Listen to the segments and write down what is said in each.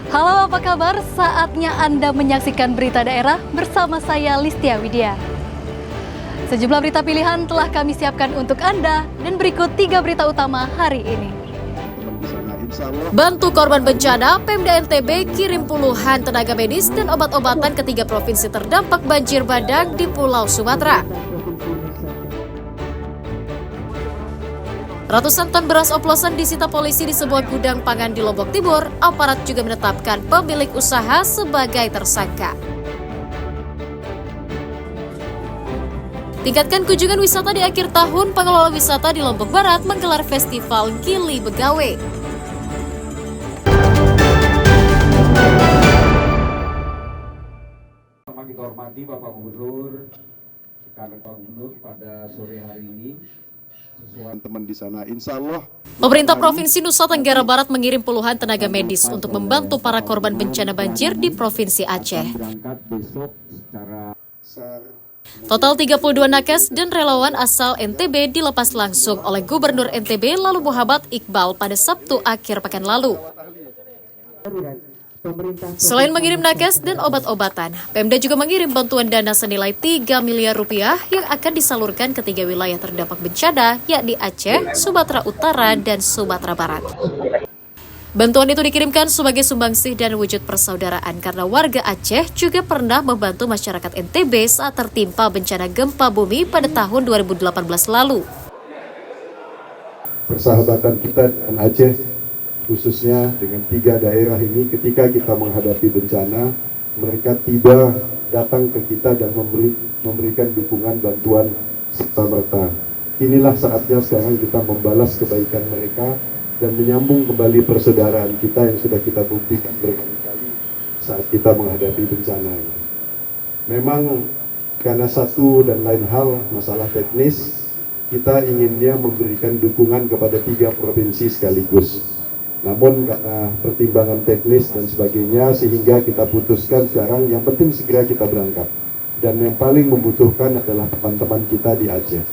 Halo, apa kabar? Saatnya Anda menyaksikan berita daerah bersama saya Listia Widya. Sejumlah berita pilihan telah kami siapkan untuk Anda dan berikut 3 berita utama hari ini. Bantu korban bencana, Pemda NTB kirim puluhan tenaga medis dan obat-obatan ke 3 provinsi terdampak banjir bandang di Pulau Sumatera. Ratusan ton beras oplosan disita polisi di sebuah gudang pangan di Lombok Timur. Aparat juga menetapkan pemilik usaha sebagai tersangka. Tingkatkan kunjungan wisata di akhir tahun, pengelola wisata di Lombok Barat menggelar festival Gili Begawe. Kita hormati Bapak Gubernur, rekan Pak Gubernur pada sore hari ini. Teman di sana, insya Allah. Pemerintah Provinsi Nusa Tenggara Barat mengirim puluhan tenaga medis untuk membantu para korban bencana banjir di Provinsi Aceh. Total 32 nakes dan relawan asal NTB dilepas langsung oleh Gubernur NTB lalu Muhammad Iqbal pada Sabtu akhir pekan lalu. Selain mengirim nakes dan obat-obatan, Pemda juga mengirim bantuan dana senilai 3 miliar rupiah yang akan disalurkan ke 3 wilayah terdampak bencana, yakni Aceh, Sumatera Utara, dan Sumatera Barat. Bantuan itu dikirimkan sebagai sumbangsih dan wujud persaudaraan karena warga Aceh juga pernah membantu masyarakat NTB saat tertimpa bencana gempa bumi pada tahun 2018 lalu. Persahabatan kita dengan Aceh, khususnya dengan 3 daerah ini, ketika kita menghadapi bencana, mereka tiba datang ke kita dan memberikan dukungan bantuan serta-merta. Inilah saatnya sekarang kita membalas kebaikan mereka dan menyambung kembali persaudaraan kita yang sudah kita buktikan berkali-kali saat kita menghadapi bencana. Memang karena satu dan lain hal, masalah teknis, kita inginnya memberikan dukungan kepada 3 provinsi sekaligus. Namun karena pertimbangan teknis dan sebagainya sehingga kita putuskan sekarang yang penting segera kita berangkat. Dan yang paling membutuhkan adalah teman-teman kita di Aceh.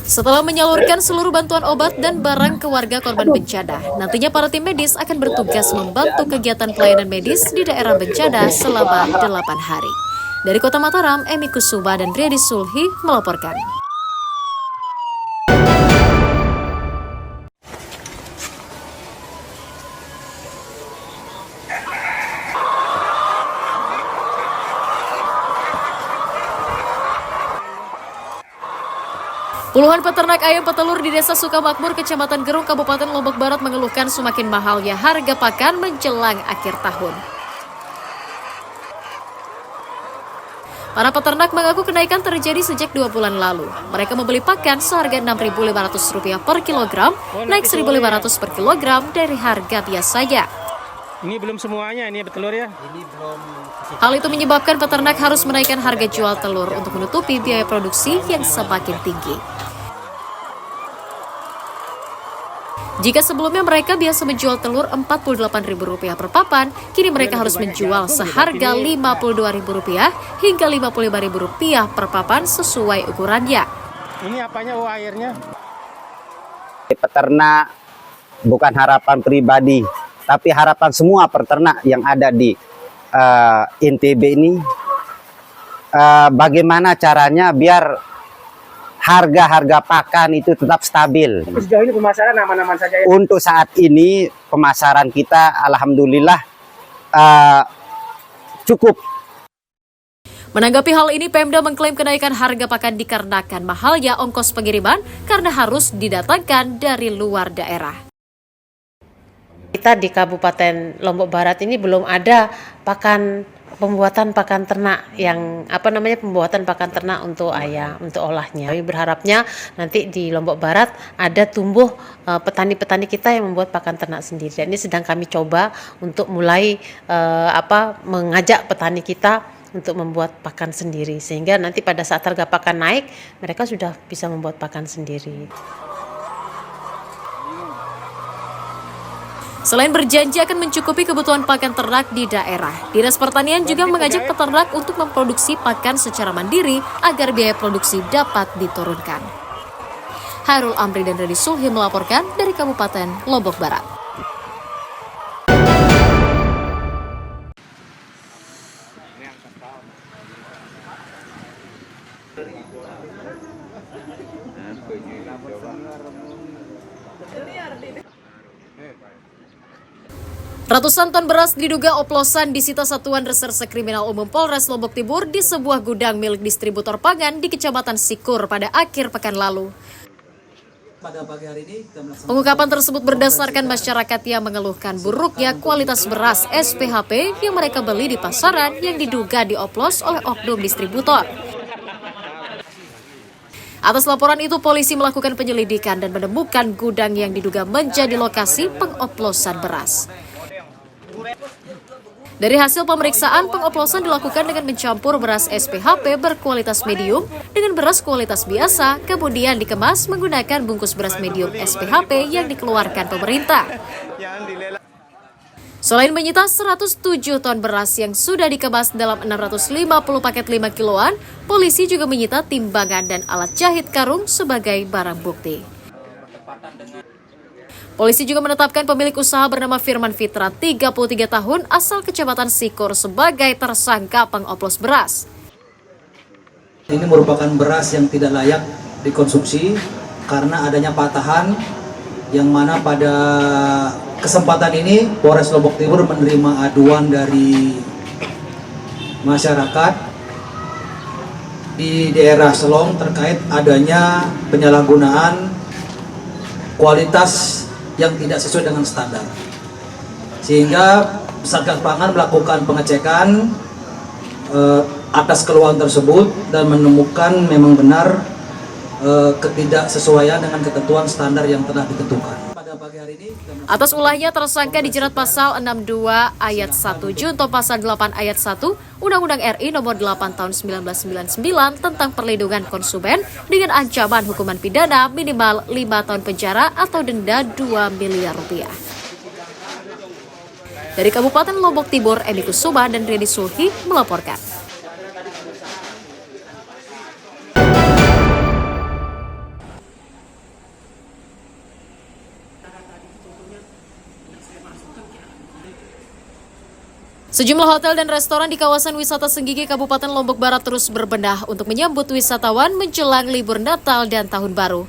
Setelah menyalurkan seluruh bantuan obat dan barang ke warga korban bencana, nantinya para tim medis akan bertugas membantu kegiatan pelayanan medis di daerah bencana selama 8 hari. Dari Kota Mataram, Emi Kusuma dan Riyadi Sulhi melaporkan. Puluhan peternak ayam petelur di Desa Sukamakmur, Kecamatan Gerung, Kabupaten Lombok Barat mengeluhkan semakin mahalnya harga pakan menjelang akhir tahun. Para peternak mengaku kenaikan terjadi sejak 2 bulan lalu. Mereka membeli pakan seharga Rp6.500 per kilogram, naik Rp1.500 per kilogram dari harga biasanya. Ini belum semuanya, ini petelur ya? Hal itu menyebabkan peternak harus menaikkan harga jual telur untuk menutupi biaya produksi yang semakin tinggi. Jika sebelumnya mereka biasa menjual telur Rp48.000 per papan, kini mereka harus menjual seharga Rp52.000 hingga Rp55.000 per papan sesuai ukurannya. Ini apanya? Oh, airnya. Peternak bukan harapan pribadi, tapi harapan semua peternak yang ada di NTB ini. Bagaimana caranya biar harga-harga pakan itu tetap stabil. Sejauh ini pemasaran aman-aman saja ya? Untuk saat ini pemasaran kita alhamdulillah cukup. Menanggapi hal ini, Pemda mengklaim kenaikan harga pakan dikarenakan mahalnya ongkos pengiriman karena harus didatangkan dari luar daerah. Kita di Kabupaten Lombok Barat ini belum ada pembuatan pakan ternak yang pembuatan pakan ternak untuk ayam, untuk olahnya. Kami berharapnya nanti di Lombok Barat ada tumbuh petani-petani kita yang membuat pakan ternak sendiri. Dan ini sedang kami coba untuk mulai mengajak petani kita untuk membuat pakan sendiri, sehingga nanti pada saat harga pakan naik mereka sudah bisa membuat pakan sendiri. Selain berjanji akan mencukupi kebutuhan pakan ternak di daerah, Dinas Pertanian juga mengajak peternak untuk memproduksi pakan secara mandiri agar biaya produksi dapat diturunkan. Hairul Amri dan Riyadi Sulhi melaporkan dari Kabupaten Lombok Barat. Ratusan ton beras diduga oplosan disita Satuan Reserse Kriminal Umum Polres Lombok Timur di sebuah gudang milik distributor pangan di Kecamatan Sikur pada akhir pekan lalu. Pengungkapan tersebut berdasarkan masyarakat yang mengeluhkan buruknya kualitas beras SPHP yang mereka beli di pasaran yang diduga dioplos oleh oknum distributor. Atas laporan itu, polisi melakukan penyelidikan dan menemukan gudang yang diduga menjadi lokasi pengoplosan beras. Dari hasil pemeriksaan, pengoplosan dilakukan dengan mencampur beras SPHP berkualitas medium dengan beras kualitas biasa, kemudian dikemas menggunakan bungkus beras medium SPHP yang dikeluarkan pemerintah. Selain menyita 107 ton beras yang sudah dikemas dalam 650 paket 5 kiloan, polisi juga menyita timbangan dan alat jahit karung sebagai barang bukti. Polisi juga menetapkan pemilik usaha bernama Firman Fitra, 33 tahun, asal Kecamatan Sikur sebagai tersangka pengoplos beras. Ini merupakan beras yang tidak layak dikonsumsi karena adanya patahan, yang mana pada kesempatan ini Polres Lombok Timur menerima aduan dari masyarakat di daerah Selong terkait adanya penyalahgunaan kualitas yang tidak sesuai dengan standar, sehingga Satgas Pangan melakukan pengecekan atas keluhan tersebut dan menemukan memang benar ketidaksesuaian dengan ketentuan standar yang telah ditentukan. Pada pagi hari ini, atas ulahnya tersangka dijerat pasal 62 ayat 1 junto pasal 8 ayat 1 Undang-Undang RI nomor 8 tahun 1999 tentang perlindungan konsumen dengan ancaman hukuman pidana minimal 5 tahun penjara atau denda 2 miliar rupiah. Dari Kabupaten Lombok Timur, Eni Kusuma dan Reni Sulhi melaporkan. Sejumlah hotel dan restoran di kawasan wisata Senggigi, Kabupaten Lombok Barat terus berbenah untuk menyambut wisatawan menjelang libur Natal dan Tahun Baru.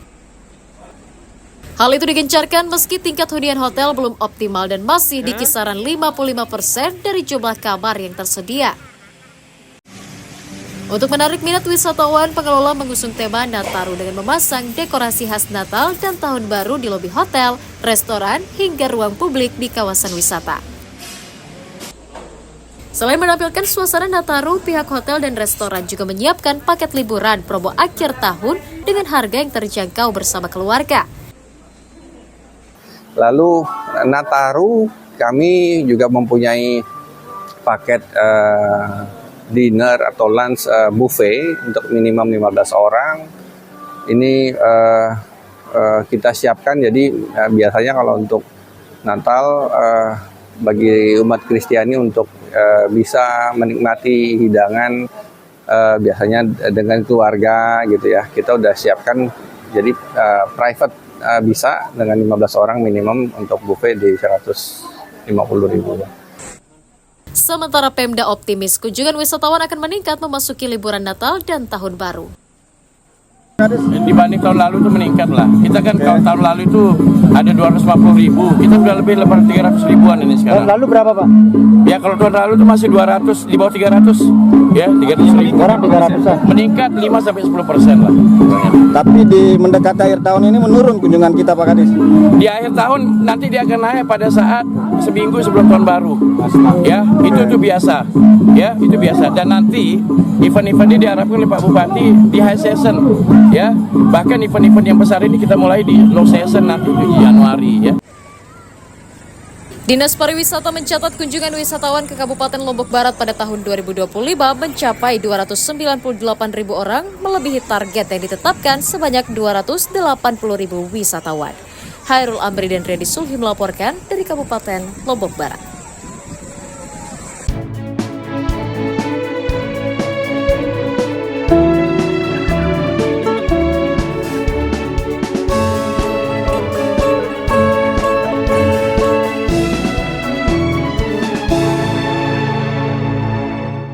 Hal itu digencarkan meski tingkat hunian hotel belum optimal dan masih di kisaran 55% dari jumlah kamar yang tersedia. Untuk menarik minat wisatawan, pengelola mengusung tema Nataru dengan memasang dekorasi khas Natal dan Tahun Baru di lobi hotel, restoran, hingga ruang publik di kawasan wisata. Selain menampilkan suasana Nataru, pihak hotel dan restoran juga menyiapkan paket liburan promo akhir tahun dengan harga yang terjangkau bersama keluarga. Lalu Nataru kami juga mempunyai paket dinner atau lunch buffet untuk minimum 15 orang. Ini kita siapkan, jadi biasanya kalau untuk Natal bagi umat Kristiani untuk bisa menikmati hidangan biasanya dengan keluarga gitu ya. Kita udah siapkan jadi private bisa dengan 15 orang minimum untuk buffet di 150.000. Sementara Pemda optimis kunjungan wisatawan akan meningkat memasuki liburan Natal dan Tahun Baru. Dibanding tahun lalu itu meningkat lah. Kita kan kalau tahun lalu itu ada 250.000, kita udah lebih 300.000-an ini sekarang. Tahun lalu berapa, Pak? Ya kalau tahun lalu itu masih 200, di bawah 300. Ya, 300.000. Orang 300-an. Meningkat 5-10% lah. Tapi di mendekati akhir tahun ini menurun kunjungan kita, Pak Kadis. Di akhir tahun nanti dia akan naik pada saat seminggu sebelum tahun baru. Ya, itu biasa. Ya, itu biasa. Dan nanti event-event ini diharapkan oleh Pak Bupati di high season. Ya, bahkan event-event yang besar ini kita mulai di low season nanti di Januari ya. Dinas Pariwisata mencatat kunjungan wisatawan ke Kabupaten Lombok Barat pada tahun 2025 mencapai 298.000 orang, melebihi target yang ditetapkan sebanyak 280.000 wisatawan. Hairul Amri dan Redi Sulhi melaporkan dari Kabupaten Lombok Barat.